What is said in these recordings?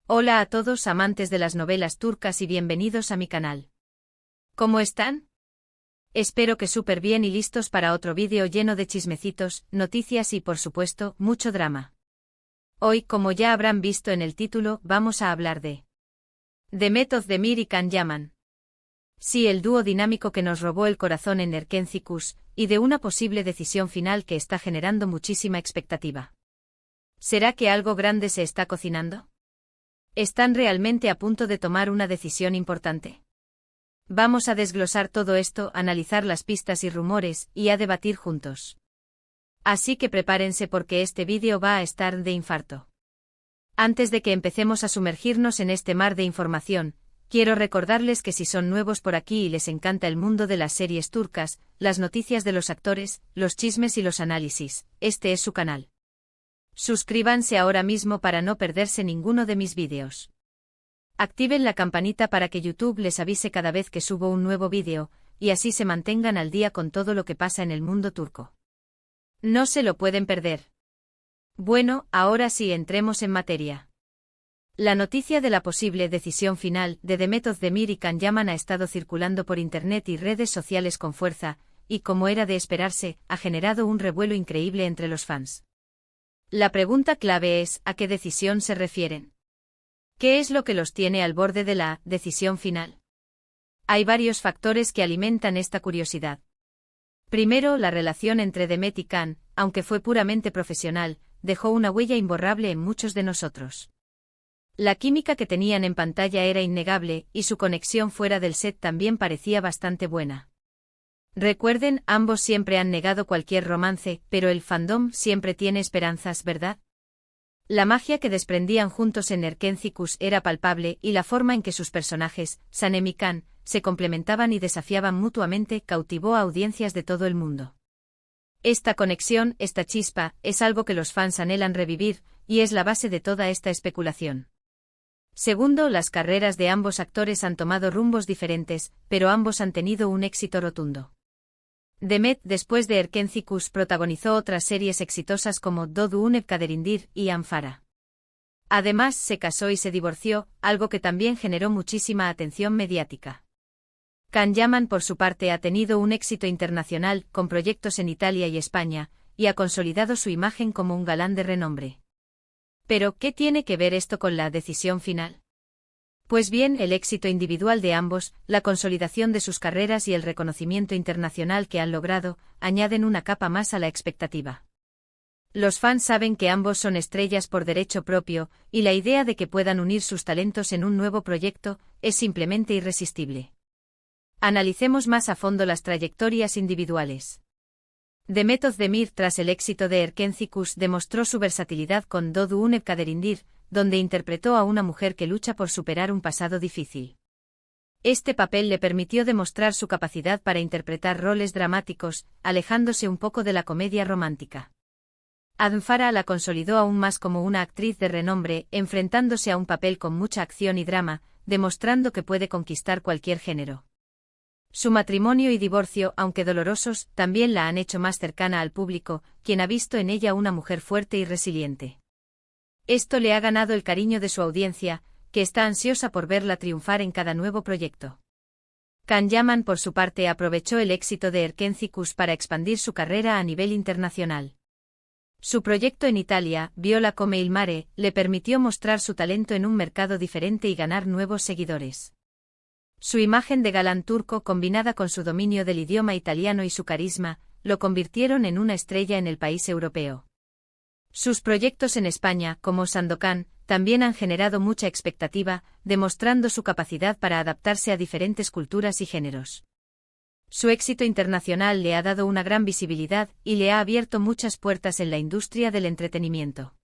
Hola a todos amantes de las novelas turcas y bienvenidos a mi canal. ¿Cómo están? Espero que súper bien y listos para otro vídeo lleno de chismecitos, noticias y por supuesto, mucho drama. Hoy, como ya habrán visto en el título, vamos a hablar de Demet Özdemir y Can Yaman. Sí, el dúo dinámico que nos robó el corazón en Erkenci, y de una posible decisión final que está generando muchísima expectativa. ¿Será que algo grande se está cocinando? ¿Están realmente a punto de tomar una decisión importante? Vamos a desglosar todo esto, analizar las pistas y rumores, y a debatir juntos. Así que prepárense porque este vídeo va a estar de infarto. Antes de que empecemos a sumergirnos en este mar de información, quiero recordarles que si son nuevos por aquí y les encanta el mundo de las series turcas, las noticias de los actores, los chismes y los análisis, este es su canal. Suscríbanse ahora mismo para no perderse ninguno de mis vídeos. Activen la campanita para que YouTube les avise cada vez que subo un nuevo vídeo, y así se mantengan al día con todo lo que pasa en el mundo turco. No se lo pueden perder. Bueno, ahora sí entremos en materia. La noticia de la posible decisión final de Demet Özdemir y Can Yaman ha estado circulando por internet y redes sociales con fuerza, y como era de esperarse, ha generado un revuelo increíble entre los fans. La pregunta clave es, ¿a qué decisión se refieren? ¿Qué es lo que los tiene al borde de la decisión final? Hay varios factores que alimentan esta curiosidad. Primero, la relación entre Demet y Can, aunque fue puramente profesional, dejó una huella imborrable en muchos de nosotros. La química que tenían en pantalla era innegable, y su conexión fuera del set también parecía bastante buena. Recuerden, ambos siempre han negado cualquier romance, pero el fandom siempre tiene esperanzas, ¿verdad? La magia que desprendían juntos en Erkenci era palpable y la forma en que sus personajes, Sanem y Can, se complementaban y desafiaban mutuamente cautivó a audiencias de todo el mundo. Esta conexión, esta chispa, es algo que los fans anhelan revivir, y es la base de toda esta especulación. Segundo, las carreras de ambos actores han tomado rumbos diferentes, pero ambos han tenido un éxito rotundo. Demet, después de Erkenci, protagonizó otras series exitosas como Doğduğun Kaderindir y Amfara. Además, se casó y se divorció, algo que también generó muchísima atención mediática. Can Yaman, por su parte, ha tenido un éxito internacional, con proyectos en Italia y España, y ha consolidado su imagen como un galán de renombre. Pero, ¿qué tiene que ver esto con la decisión final? Pues bien, el éxito individual de ambos, la consolidación de sus carreras y el reconocimiento internacional que han logrado, añaden una capa más a la expectativa. Los fans saben que ambos son estrellas por derecho propio, y la idea de que puedan unir sus talentos en un nuevo proyecto, es simplemente irresistible. Analicemos más a fondo las trayectorias individuales. Demet Özdemir, tras el éxito de Erkenci, demostró su versatilidad con Doğduğun Kaderindir, donde interpretó a una mujer que lucha por superar un pasado difícil. Este papel le permitió demostrar su capacidad para interpretar roles dramáticos, alejándose un poco de la comedia romántica. Amfara la consolidó aún más como una actriz de renombre, enfrentándose a un papel con mucha acción y drama, demostrando que puede conquistar cualquier género. Su matrimonio y divorcio, aunque dolorosos, también la han hecho más cercana al público, quien ha visto en ella una mujer fuerte y resiliente. Esto le ha ganado el cariño de su audiencia, que está ansiosa por verla triunfar en cada nuevo proyecto. Can Yaman, por su parte, aprovechó el éxito de Erkenci para expandir su carrera a nivel internacional. Su proyecto en Italia, Viola come il mare, le permitió mostrar su talento en un mercado diferente y ganar nuevos seguidores. Su imagen de galán turco, combinada con su dominio del idioma italiano y su carisma, lo convirtieron en una estrella en el país europeo. Sus proyectos en España, como Sandokan, también han generado mucha expectativa, demostrando su capacidad para adaptarse a diferentes culturas y géneros. Su éxito internacional le ha dado una gran visibilidad y le ha abierto muchas puertas en la industria del entretenimiento.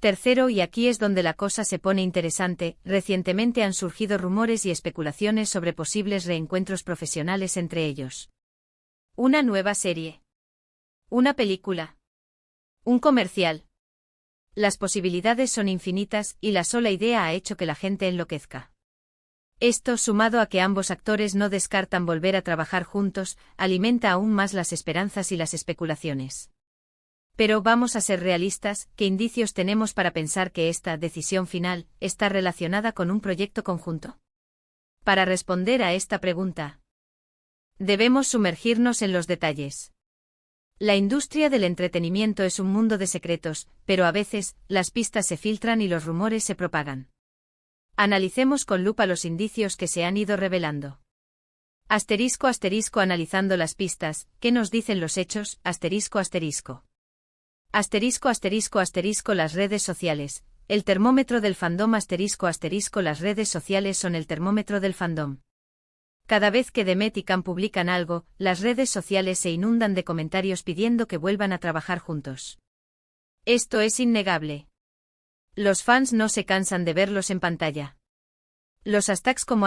Tercero, y aquí es donde la cosa se pone interesante, recientemente han surgido rumores y especulaciones sobre posibles reencuentros profesionales entre ellos. Una nueva serie. Una película. Un comercial. Las posibilidades son infinitas y la sola idea ha hecho que la gente enloquezca. Esto, sumado a que ambos actores no descartan volver a trabajar juntos, alimenta aún más las esperanzas y las especulaciones. Pero vamos a ser realistas, ¿qué indicios tenemos para pensar que esta decisión final está relacionada con un proyecto conjunto? Para responder a esta pregunta, debemos sumergirnos en los detalles. La industria del entretenimiento es un mundo de secretos, pero a veces, las pistas se filtran y los rumores se propagan. Analicemos con lupa los indicios que se han ido revelando. Asterisco asterisco analizando las pistas, ¿qué nos dicen los hechos? Asterisco asterisco. Asterisco asterisco asterisco las redes sociales, el termómetro del fandom asterisco asterisco las redes sociales son el termómetro del fandom. Cada vez que Demet y Can publican algo, las redes sociales se inundan de comentarios pidiendo que vuelvan a trabajar juntos. Esto es innegable. Los fans no se cansan de verlos en pantalla. Los hashtags como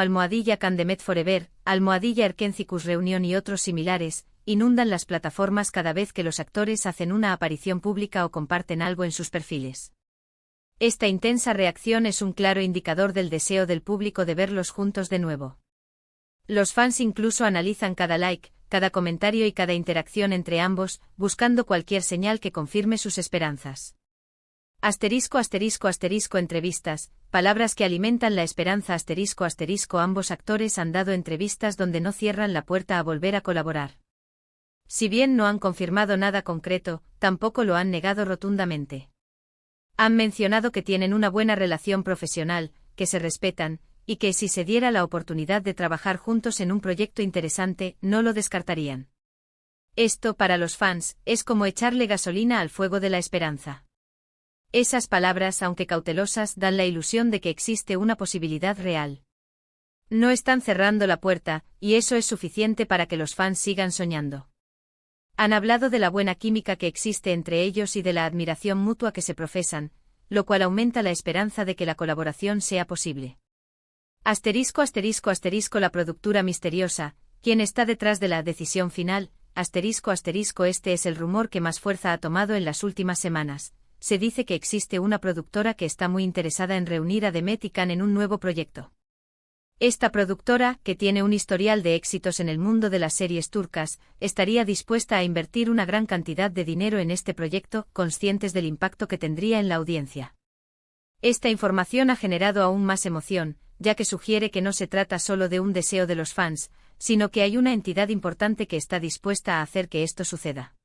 #Can Demet Forever, #Erkencicus Reunion y otros similares, inundan las plataformas cada vez que los actores hacen una aparición pública o comparten algo en sus perfiles. Esta intensa reacción es un claro indicador del deseo del público de verlos juntos de nuevo. Los fans incluso analizan cada like, cada comentario y cada interacción entre ambos, buscando cualquier señal que confirme sus esperanzas. Asterisco asterisco asterisco entrevistas, palabras que alimentan la esperanza asterisco asterisco ambos actores han dado entrevistas donde no cierran la puerta a volver a colaborar. Si bien no han confirmado nada concreto, tampoco lo han negado rotundamente. Han mencionado que tienen una buena relación profesional, que se respetan, y que si se diera la oportunidad de trabajar juntos en un proyecto interesante, no lo descartarían. Esto, para los fans, es como echarle gasolina al fuego de la esperanza. Esas palabras, aunque cautelosas, dan la ilusión de que existe una posibilidad real. No están cerrando la puerta, y eso es suficiente para que los fans sigan soñando. Han hablado de la buena química que existe entre ellos y de la admiración mutua que se profesan, lo cual aumenta la esperanza de que la colaboración sea posible. Asterisco asterisco asterisco la productora misteriosa, ¿quién está detrás de la decisión final? Asterisco asterisco este es el rumor que más fuerza ha tomado en las últimas semanas. Se dice que existe una productora que está muy interesada en reunir a Demet y Can en un nuevo proyecto. Esta productora, que tiene un historial de éxitos en el mundo de las series turcas, estaría dispuesta a invertir una gran cantidad de dinero en este proyecto, conscientes del impacto que tendría en la audiencia. Esta información ha generado aún más emoción, ya que sugiere que no se trata solo de un deseo de los fans, sino que hay una entidad importante que está dispuesta a hacer que esto suceda.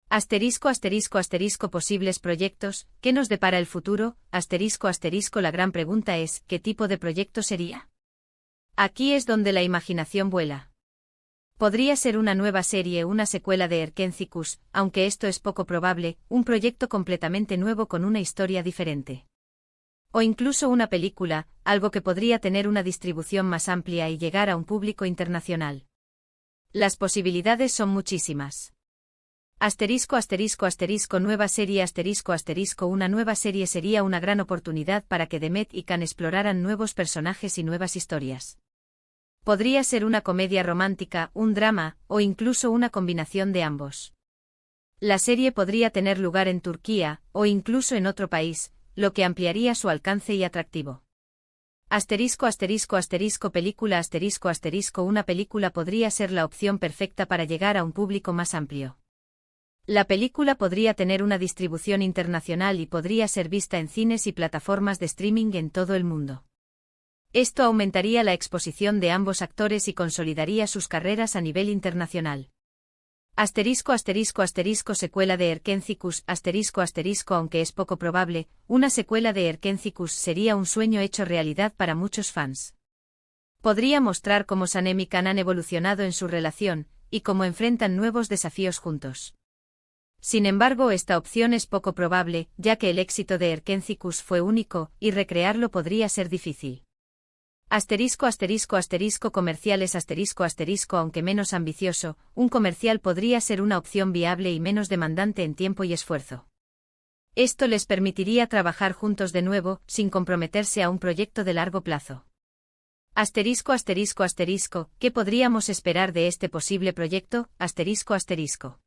Asterisco asterisco asterisco posibles proyectos, ¿qué nos depara el futuro? Asterisco asterisco la gran pregunta es, ¿qué tipo de proyecto sería? Aquí es donde la imaginación vuela. Podría ser una nueva serie, una secuela de Erkencicus, aunque esto es poco probable, un proyecto completamente nuevo con una historia diferente. O incluso una película, algo que podría tener una distribución más amplia y llegar a un público internacional. Las posibilidades son muchísimas. Asterisco asterisco asterisco nueva serie asterisco asterisco una nueva serie sería una gran oportunidad para que Demet y Can exploraran nuevos personajes y nuevas historias. Podría ser una comedia romántica, un drama, o incluso una combinación de ambos. La serie podría tener lugar en Turquía, o incluso en otro país, lo que ampliaría su alcance y atractivo. Asterisco asterisco asterisco película asterisco asterisco una película podría ser la opción perfecta para llegar a un público más amplio. La película podría tener una distribución internacional y podría ser vista en cines y plataformas de streaming en todo el mundo. Esto aumentaría la exposición de ambos actores y consolidaría sus carreras a nivel internacional. Asterisco asterisco asterisco secuela de Erkencicus asterisco asterisco aunque es poco probable, una secuela de Erkencicus sería un sueño hecho realidad para muchos fans. Podría mostrar cómo Sanem y Can han evolucionado en su relación, y cómo enfrentan nuevos desafíos juntos. Sin embargo, esta opción es poco probable, ya que el éxito de Erkencicus fue único, y recrearlo podría ser difícil. Asterisco asterisco asterisco comerciales asterisco asterisco aunque menos ambicioso, un comercial podría ser una opción viable y menos demandante en tiempo y esfuerzo. Esto les permitiría trabajar juntos de nuevo, sin comprometerse a un proyecto de largo plazo. Asterisco asterisco asterisco, ¿qué podríamos esperar de este posible proyecto? Asterisco asterisco.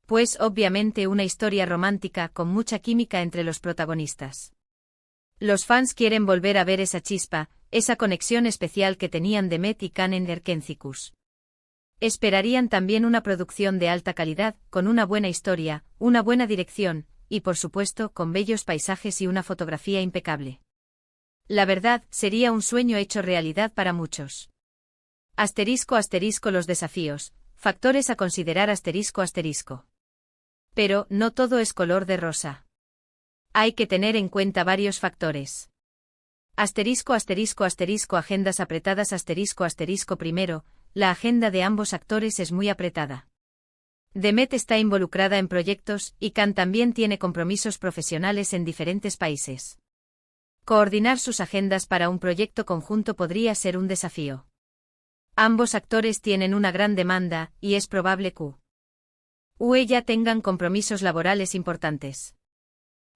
Pues obviamente una historia romántica con mucha química entre los protagonistas. Los fans quieren volver a ver esa chispa, esa conexión especial que tenían Demet y Can en Erkencicus. Esperarían también una producción de alta calidad, con una buena historia, una buena dirección, y por supuesto, con bellos paisajes y una fotografía impecable. La verdad, sería un sueño hecho realidad para muchos. Los desafíos, factores a considerar -- Pero, no todo es color de rosa. Hay que tener en cuenta varios factores. Agendas apretadas Primero, la agenda de ambos actores es muy apretada. Demet está involucrada en proyectos y Can también tiene compromisos profesionales en diferentes países. Coordinar sus agendas para un proyecto conjunto podría ser un desafío. Ambos actores tienen una gran demanda, y es probable que ella tengan compromisos laborales importantes.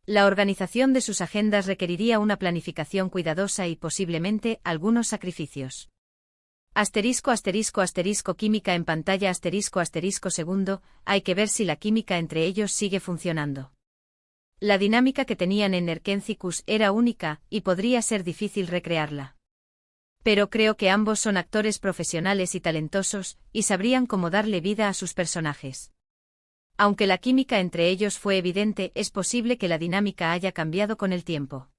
La organización de sus agendas requeriría una planificación cuidadosa y posiblemente algunos sacrificios. Química en pantalla Segundo, hay que ver si la química entre ellos sigue funcionando. La dinámica que tenían en Erkencicus era única, y podría ser difícil recrearla. Pero creo que ambos son actores profesionales y talentosos, y sabrían cómo darle vida a sus personajes. Aunque la química entre ellos fue evidente, es posible que la dinámica haya cambiado con el tiempo.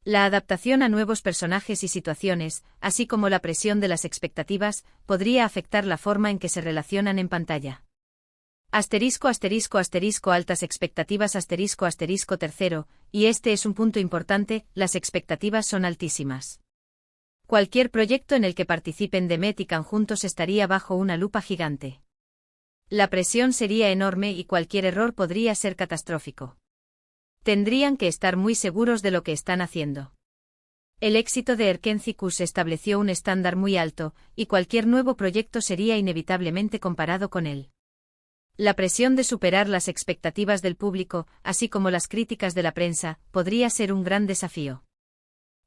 La adaptación a nuevos personajes y situaciones, así como la presión de las expectativas, podría afectar la forma en que se relacionan en pantalla. Altas expectativas Tercero, y este es un punto importante, las expectativas son altísimas. Cualquier proyecto en el que participen Demet y Can juntos estaría bajo una lupa gigante. La presión sería enorme y cualquier error podría ser catastrófico. Tendrían que estar muy seguros de lo que están haciendo. El éxito de Erkencicus estableció un estándar muy alto, y cualquier nuevo proyecto sería inevitablemente comparado con él. La presión de superar las expectativas del público, así como las críticas de la prensa, podría ser un gran desafío.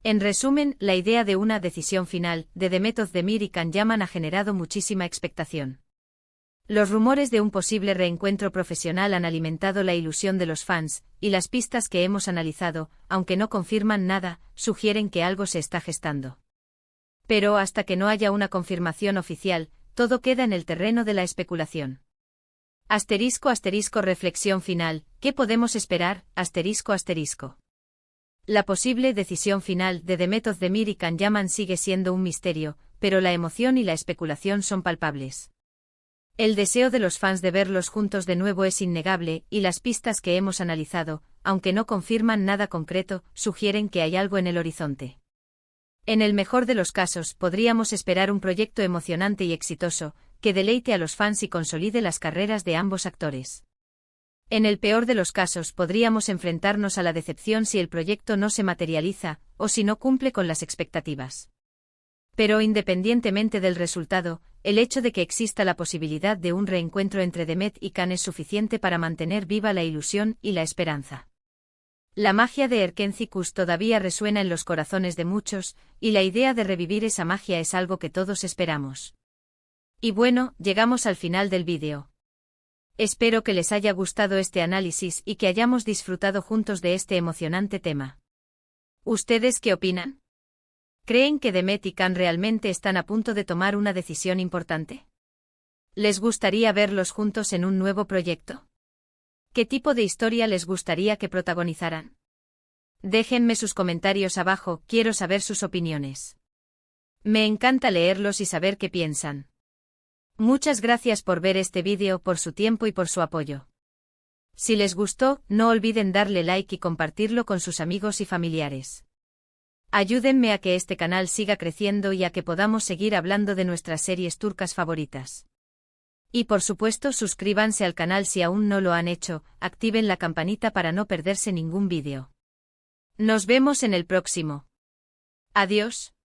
En resumen, la idea de una decisión final, de Demet Özdemir y Can Yaman ha generado muchísima expectación. Los rumores de un posible reencuentro profesional han alimentado la ilusión de los fans, y las pistas que hemos analizado, aunque no confirman nada, sugieren que algo se está gestando. Pero hasta que no haya una confirmación oficial, todo queda en el terreno de la especulación. Reflexión final, ¿qué podemos esperar? La posible decisión final de Demet Özdemir y Can Yaman sigue siendo un misterio, pero la emoción y la especulación son palpables. El deseo de los fans de verlos juntos de nuevo es innegable, y las pistas que hemos analizado, aunque no confirman nada concreto, sugieren que hay algo en el horizonte. En el mejor de los casos, podríamos esperar un proyecto emocionante y exitoso, que deleite a los fans y consolide las carreras de ambos actores. En el peor de los casos, podríamos enfrentarnos a la decepción si el proyecto no se materializa, o si no cumple con las expectativas. Pero independientemente del resultado, el hecho de que exista la posibilidad de un reencuentro entre Demet y Can es suficiente para mantener viva la ilusión y la esperanza. La magia de Erkencicus todavía resuena en los corazones de muchos, y la idea de revivir esa magia es algo que todos esperamos. Y bueno, llegamos al final del vídeo. Espero que les haya gustado este análisis y que hayamos disfrutado juntos de este emocionante tema. ¿Ustedes qué opinan? ¿Creen que Demet y Can realmente están a punto de tomar una decisión importante? ¿Les gustaría verlos juntos en un nuevo proyecto? ¿Qué tipo de historia les gustaría que protagonizaran? Déjenme sus comentarios abajo, quiero saber sus opiniones. Me encanta leerlos y saber qué piensan. Muchas gracias por ver este vídeo, por su tiempo y por su apoyo. Si les gustó, no olviden darle like y compartirlo con sus amigos y familiares. Ayúdenme a que este canal siga creciendo y a que podamos seguir hablando de nuestras series turcas favoritas. Y por supuesto suscríbanse al canal si aún no lo han hecho, activen la campanita para no perderse ningún vídeo. Nos vemos en el próximo. Adiós.